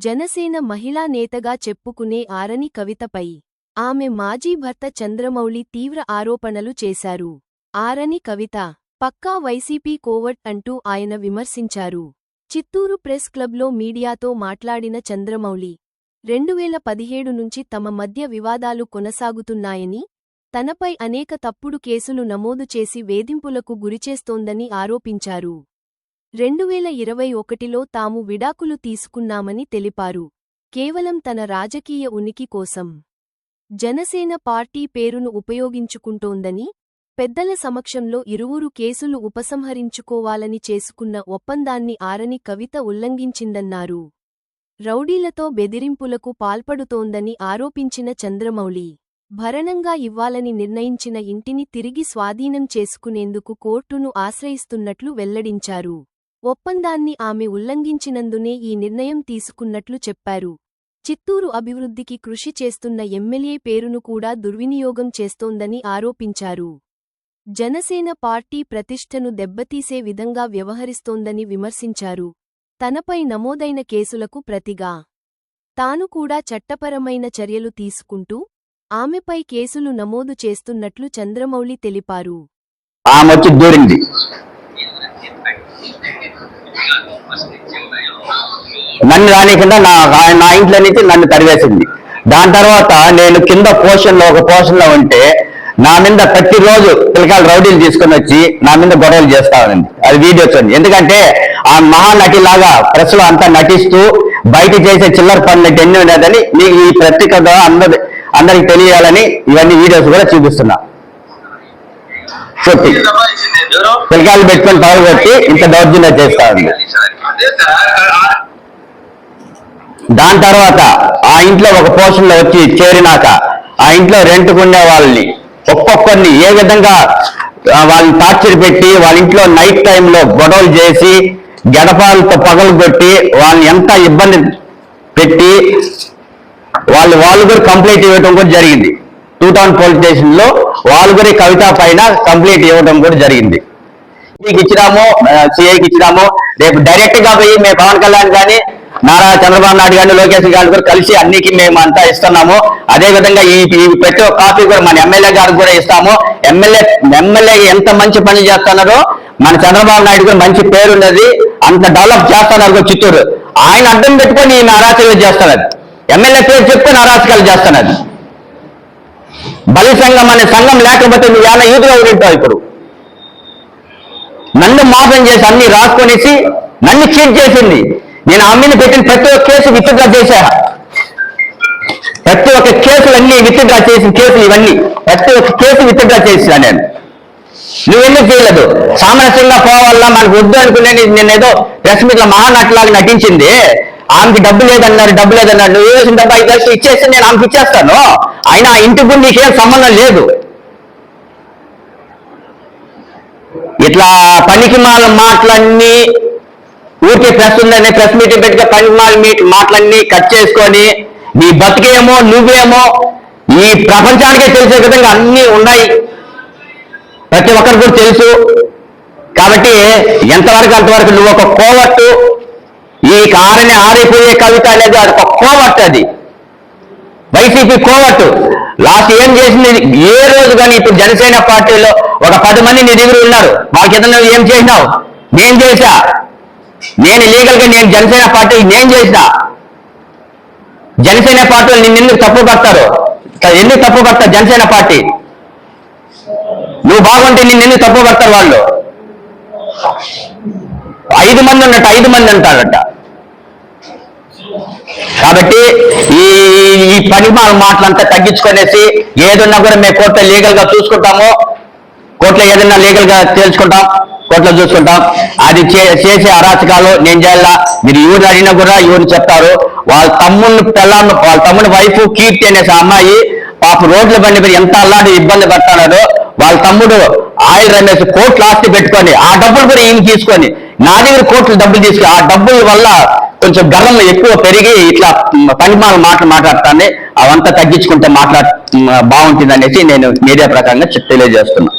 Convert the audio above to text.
జనసేన మహిళా నేతగా చెప్పుకునే ఆరని కవితపై ఆమె మాజీ భర్త చంద్రమౌళి తీవ్ర ఆరోపణలు చేశారు. ఆరని కవిత పక్కా వైసీపీ కోవర్ట్ అంటూ ఆయన విమర్శించారు. చిత్తూరు ప్రెస్ క్లబ్లో మీడియాతో మాట్లాడిన చంద్రమౌళి 2017 నుంచి తమ మధ్య వివాదాలు కొనసాగుతున్నాయని, తనపై అనేక తప్పుడు కేసులు నమోదు చేసి వేధింపులకు గురిచేస్తోందని ఆరోపించారు. 2021లో తాము విడాకులు తీసుకున్నామని తెలిపారు. కేవలం తన రాజకీయ ఉనికి కోసం జనసేన పార్టీ పేరును ఉపయోగించుకుంటోందని, పెద్దల సమక్షంలో ఇరువురు కేసులు ఉపసంహరించుకోవాలని చేసుకున్న ఒప్పందాన్ని ఆరని కవిత ఉల్లంఘించిందన్నారు. రౌడీలతో బెదిరింపులకు పాల్పడుతోందని ఆరోపించిన చంద్రమౌళి, భరణంగా ఇవ్వాలని నిర్ణయించిన ఇంటిని తిరిగి స్వాధీనం చేసుకునేందుకు కోర్టును ఆశ్రయిస్తున్నట్లు వెల్లడించారు. ఒప్పందాన్ని ఆమె ఉల్లంఘించినందునే ఈ నిర్ణయం తీసుకున్నట్లు చెప్పారు. చిత్తూరు అభివృద్ధికి కృషి చేస్తున్న ఎమ్మెల్యే పేరును కూడా దుర్వినియోగం చేస్తోందని ఆరోపించారు. జనసేన పార్టీ ప్రతిష్టను దెబ్బతీసే విధంగా వ్యవహరిస్తోందని విమర్శించారు. తనపై నమోదైన కేసులకు ప్రతిగా తాను కూడా చట్టపరమైన చర్యలు తీసుకుంటూ ఆమెపై కేసులు నమోదు చేస్తున్నట్లు చంద్రమౌళి తెలిపారు. నన్ను రానికుండా నా ఇంట్లో నుంచి నన్ను తరివేసింది. దాని తర్వాత నేను కింద ఒక పోర్షన్లో ఉంటే నా మీద ప్రతిరోజు పిల్లకాయలు రౌడీలు తీసుకుని వచ్చి నా మీద గొడవలు చేస్తా ఉంది. అది వీడియోస్ ఉంది. ఎందుకంటే ఆ మహానటిలాగా ప్రెస్ లో అంతా నటిస్తూ బయట చేసే చిల్లర పనులు ఎన్ని ఉండేదని మీకు ఈ ప్రత్యేకత అందరికి తెలియాలని ఇవన్నీ వీడియోస్ కూడా చూపిస్తున్నా. పిల్లకాయలు పెట్టుకొని పగలగొట్టి ఇంత దౌర్జన్యం చేస్తా ఉంది. దాని తర్వాత ఆ ఇంట్లో ఒక పోర్షన్లో వచ్చి చేరినాక ఆ ఇంట్లో రెంట్కుండే వాళ్ళని ఒక్కొక్కరిని ఏ విధంగా వాళ్ళని టార్చర్ పెట్టి వాళ్ళ ఇంట్లో నైట్ టైంలో గొడవలు చేసి గడపాలతో పగలగొట్టి వాళ్ళని ఎంత ఇబ్బంది పెట్టి వాళ్ళు కూడా కంప్లైంట్ ఇవ్వడం కూడా జరిగింది. 2 టౌన్ పోలీస్ స్టేషన్ లో వాళ్ళు కూడా కవిత పైన కంప్లైంట్ ఇవ్వడం కూడా జరిగింది. ఇచ్చినాము, సిఐకి ఇచ్చినాము. రేపు డైరెక్ట్ గా పోయి మేము పవన్ కళ్యాణ్ కానీ నారా చంద్రబాబు నాయుడు గారిని లోకేష్ గారు కూడా కలిసి అన్నికి మేము అంతా ఇస్తున్నాము. అదే విధంగా ఈ ప్రతి ఒక్క కాపీ కూడా మన ఎమ్మెల్యే గారికి కూడా ఇస్తాము. ఎమ్మెల్యే ఎంత మంచి పని చేస్తున్నారో మన చంద్రబాబు నాయుడు కూడా మంచి పేరు ఉన్నది, అంత డెవలప్ చేస్తున్నారు చిత్తూరు. ఆయన అడ్డం పెట్టుకొని ఈయన అరాచకాలు చేస్తున్నది. ఎమ్మెల్యే పేరు చెప్పుకొని అరాచకాలు చేస్తున్నది. బలి సంఘం అనే సంఘం లేకపోతే నువ్వు ఏమైనా యూత్గా ఉంటావు. ఇప్పుడు నన్ను మోసం చేసి అన్ని రాసుకొనేసి నన్ను చీట్ చేసింది. నేను ఆమెను పెట్టిన ప్రతి ఒక్క కేసు విత్డ్రా చేశా. ప్రతి ఒక్క కేసులన్నీ విత్డ్రా చేసిన కేసులు ఇవన్నీ ప్రతి ఒక్క కేసు విత్డ్రా చేసినా నేను. నువ్వెందుకు చేయలేదు? సామరస్యంగా పోవాలా, మనకు వద్దు అనుకునే నేనేదో ప్రెస్ మీట్లో మహానటిలాగా నటించింది. ఆమెకి డబ్బు లేదన్నారు. నువ్వు వేసిన డబ్బు 5 లక్షలు ఇచ్చేసి నేను ఆమెకి ఇచ్చేస్తాను. అయినా ఆ ఇంటికి కూడా నీకేం సంబంధం లేదు. ఇట్లా పనికి మాటలన్నీ ఊరికే ప్రెస్ ఉందనే ప్రెస్ మీటింగ్ పెట్టుగా పనికి మాటలన్నీ కట్ చేసుకొని నీ బతికేమో నువ్వేమో ఈ ప్రపంచానికే తెలిసే విధంగా అన్నీ ఉన్నాయి. ప్రతి ఒక్కరికి కూడా తెలుసు. కాబట్టి ఎంతవరకు అంతవరకు నువ్వు ఒక కోవట్టు. ఈ ఆరిపోయే కవిత అనేది అది ఒక కోవట్టు. అది వైసీపీ కోవట్టు. లాస్ట్ ఏం చేసింది? ఏ రోజు కానీ ఇప్పుడు జనసేన పార్టీలో ఒక 10 మంది నీ దగ్గర ఉన్నారు. వాళ్ళకి ఏదైనా ఏం చేసినావు? నేను చేశా. నేను లీగల్గా నేను జనసేన పార్టీ నేను చేసిన. జనసేన పార్టీలు నిన్నెందుకు తప్పు పడతారు? ఎందుకు తప్పు పడతారు జనసేన పార్టీ? నువ్వు బాగుంటే నిన్నెందుకు తప్పు పడతారు వాళ్ళు? 5 మంది ఉన్నట్టు 5 మంది అంటారట. కాబట్టి ఈ పని మాటలంతా తగ్గించుకునేసి ఏదన్నా కూడా మేము కోర్టులో లీగల్ గా చూసుకుంటాము. కోర్టులో ఏదన్నా లీగల్ గా తేల్చుకుంటాం, కోర్టులో చూసుకుంటాం. అది చేసే అరాచకాలు నేను చేయాలా? మీరు ఎవరిని అడిగినా కూడా ఎవరిని చెప్తారు? వాళ్ళ తమ్ముని వైఫ్ కీర్తి అనేసి అమ్మాయి పాప రోడ్ల బండి మీద ఎంత అల్లాడి ఇబ్బంది పడుతున్నాడో, వాళ్ళ తమ్ముడు ఆయిల్ రమేష్ కోర్టులు ఆస్తి పెట్టుకొని ఆ డబ్బులు కూడా ఈయన తీసుకొని నా దగ్గర కోర్టులు డబ్బులు తీసుకొని ఆ డబ్బుల వల్ల కొంచెం గర్వం ఎక్కువ పెరిగి ఇట్లా పనిమాల మాట్లాడుతాను. అవంతా తగ్గించుకుంటే బాగుంటుంది అనేసి నేను మీడియా ప్రకారంగా తెలియజేస్తున్నా.